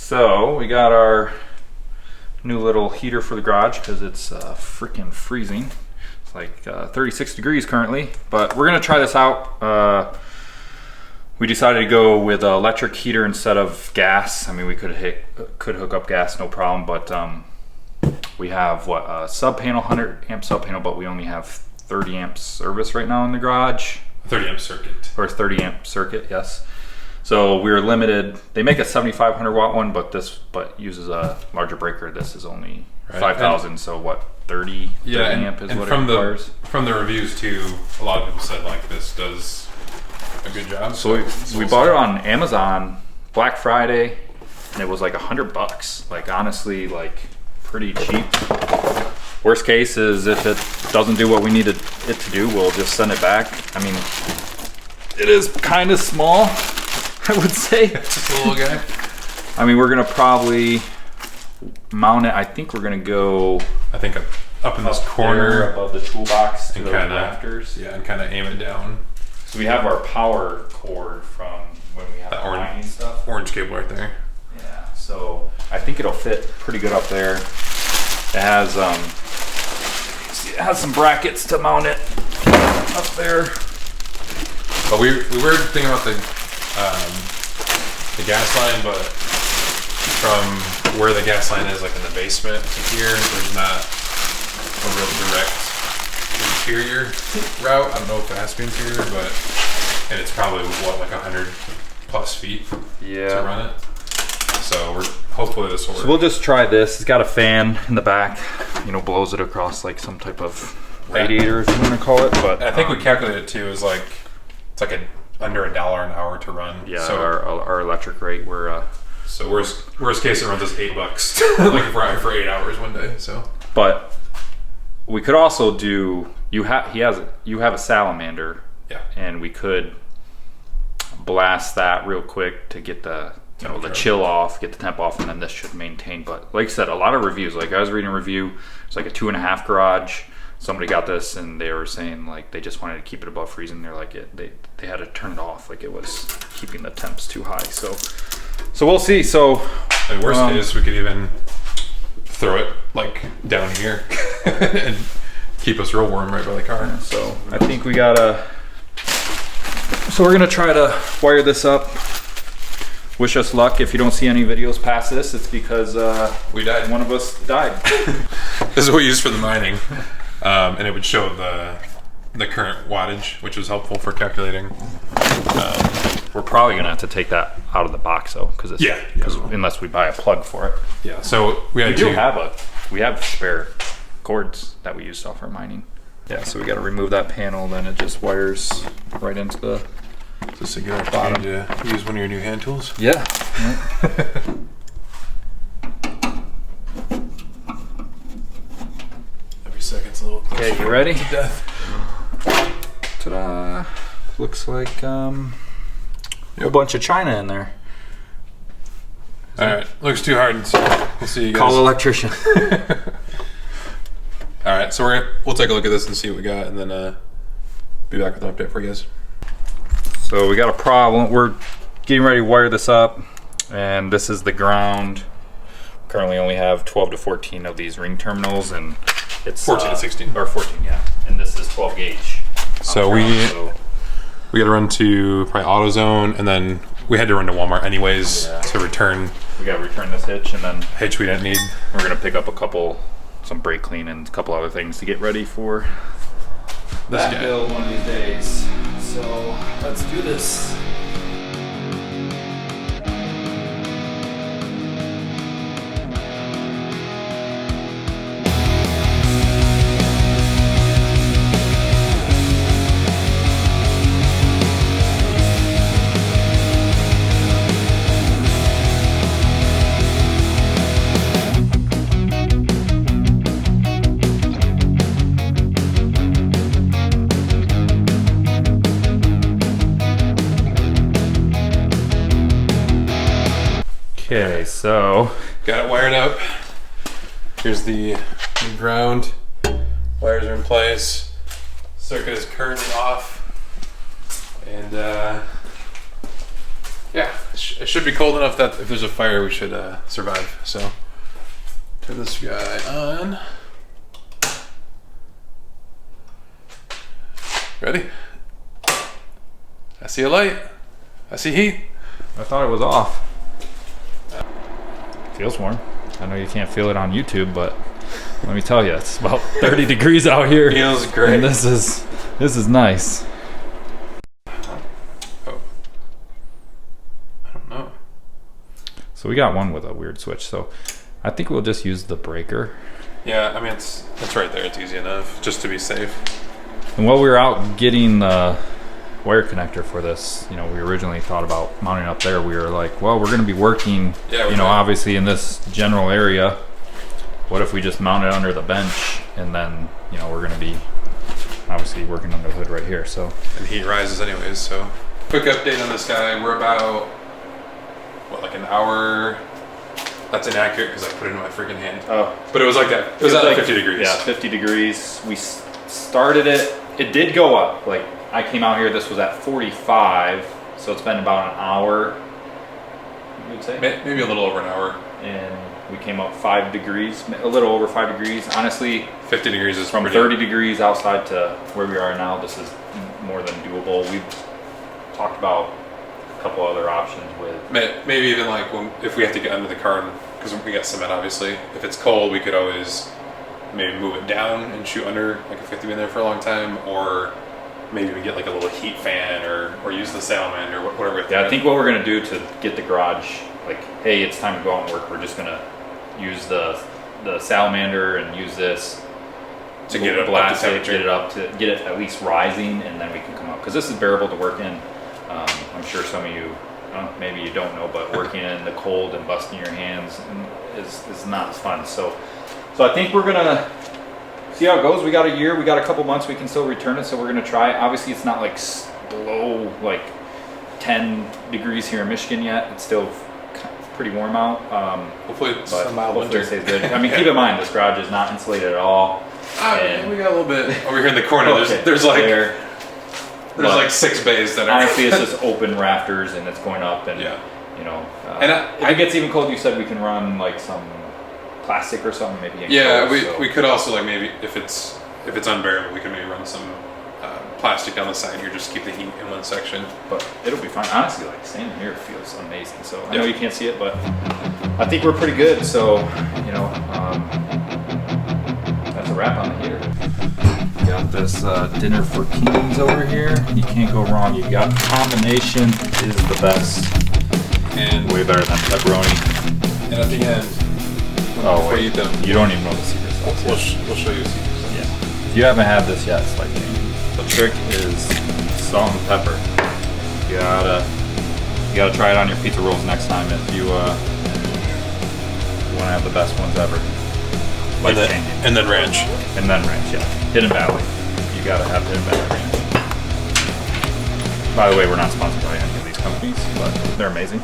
So we got our new little heater for the garage because it's freaking freezing. It's like 36 degrees currently, but we're gonna try this out. We decided to go with an electric heater instead of gas. I mean, we could hook up gas, no problem, but we have a sub panel, 100 amp sub panel, but we only have 30 amp service right now in the garage. 30 amp circuit. Or 30 amp circuit, yes. So we're limited. They make a 7,500 watt one, but uses a larger breaker. This is only 5,000. So what, 30 amp is what it requires. From the reviews too, a lot of people said like this does a good job. So we bought it on Amazon Black Friday, and it was like $100. Like honestly, like pretty cheap. Worst case is if it doesn't do what we needed it to do, we'll just send it back. I mean, it is kind of small, I would say. Just a little guy. I mean, we're gonna probably mount it. I think we're gonna go. I think up in this corner above the toolbox to and the kind of rafters. Yeah, and kind of aim it down. So we have our power cord from when we have the mining stuff. Orange cable right there. Yeah. So I think it'll fit pretty good up there. It has it has some brackets to mount it up there. But we were thinking about the gas line, but from where the gas line is, like in the basement to here, there's not a real direct interior route. I don't know if it has to be interior, and it's probably like 100 plus feet to run it. So hopefully this will work. So we'll just try this. It's got a fan in the back, blows it across like some type of radiator, if you want to call it. But I think we calculated it too. Is like it's like under $1 an hour to run. Yeah. So our electric rate, we're so worst case it runs us $8 like for 8 hours one day. So. But we could also do. You have a salamander. Yeah. And we could blast that real quick to get the the chill off, get the temp off, and then this should maintain. But like I said, a lot of reviews. Like I was reading a review, it's like a 2.5 garage. Somebody got this and they were saying like they just wanted to keep it above freezing. They're like they had to turn it off, like it was keeping the temps too high. So we'll see. So the worst case, we could even throw it like down here and keep us real warm right by the car. Yeah, so I think we gotta. So we're gonna try to wire this up. Wish us luck. If you don't see any videos past this, it's because we died. One of us died. This is what we use for the mining, and it would show the current wattage, which was helpful for calculating. We're probably gonna have to take that out of the box though, because unless we buy a plug for it. Yeah. So we have spare cords that we use off our mining. Yeah. So we got to remove that panel. Then it just wires right into the. Just a good opportunity to use one of your new hand tools. Yeah. Every second's a little closer. Okay, you ready? To death. Ta-da! Looks like a bunch of china in there. All right, looks too hard. So we'll see you guys. Call electrician. All right, so we'll take a look at this and see what we got, and then be back with an update for you guys. So we got a problem. We're getting ready to wire this up, and this is the ground. Currently only have 12 to 14 of these ring terminals, and it's 14 to 16. Or 14, yeah. And this is 12 gauge. So we got to run to probably AutoZone, and then we had to run to Walmart anyways to return. We got to return this hitch, and then hitch we didn't need. We're gonna pick up some brake clean and a couple other things to get ready for that build one of these days. So let's do this. Okay, so got it wired up. Here's the ground. Wires are in place. Circuit is currently off. And Yeah, it should be cold enough that if there's a fire, we should survive. So turn this guy on. Ready? I see a light. I see heat. I thought it was off. Feels warm. I know you can't feel it on YouTube, but let me tell you, it's about 30 degrees out here. Feels great. And this is nice. Oh. I don't know. So we got one with a weird switch, so I think we'll just use the breaker. Yeah, I mean it's right there. It's easy enough, just to be safe. And while we were out getting the wire connector for this, you know, we originally thought about mounting up there. We were like, well, we're going to be working, you know, obviously in this general area. What if we just mount it under the bench, and then, you know, we're going to be obviously working under the hood right here. So, and heat rises anyways. So, quick update on this guy. We're about what, like an hour. That's inaccurate because I put it in my freaking hand. Oh, but it was like that. It was at like 50 degrees. Yeah, 50 degrees. We started it. It did go up. Like, I came out here, this was at 45, so it's been about an hour, you would say? Maybe a little over an hour. And we came up 5 degrees, a little over 5 degrees. Honestly, 50 degrees is from 30 degrees outside to where we are now, this is more than doable. We've talked about a couple other options with... Maybe even like if we have to get under the car, because we got cement obviously. If it's cold, we could always maybe move it down and shoot under, like if we have to be in there for a long time, or maybe we get like a little heat fan or use the salamander or whatever. Yeah, I think what we're going to do to get the garage, like, hey, it's time to go out and work, we're just going to use the salamander and use this to get it blast it, get it at least rising, and then we can come up. Because this is bearable to work in. I'm sure some of you, maybe you don't know, but working in the cold and busting your hands is not fun. So I think we're going to see how it goes. We got a year, we got a couple months, we can still return it, so we're gonna try it. Obviously it's not like below like 10 degrees here in Michigan yet. It's still pretty warm out. Hopefully it's a mild winter. It stays good. I mean, keep in mind, this garage is not insulated at all. And we got a little bit over here in the corner. Okay, there's like 6 bays that are... Honestly, it's just open rafters and it's going up, and you know, if it gets even cold, you said we can run like some plastic or something, maybe. We could also, like, maybe if it's unbearable, we can maybe run some plastic on the side here, just to keep the heat in one section. But it'll be fine. Honestly, like, standing here feels amazing. So I know you can't see it, but I think we're pretty good. So, you know, that's a wrap on the heater. Got this dinner for kings over here. You can't go wrong. You got combination is the best, and way better than pepperoni. And at the end, before you eat them, you don't even know the secret sauce. We'll show you the secret sauce. Yeah. If you haven't had this yet, it's like, the trick is salt and pepper. You gotta try it on your pizza rolls next time if you want to have the best ones ever. And then ranch. And then ranch, yeah. Hidden Valley. You gotta have Hidden Valley ranch. By the way, we're not sponsored by any of these companies, but they're amazing.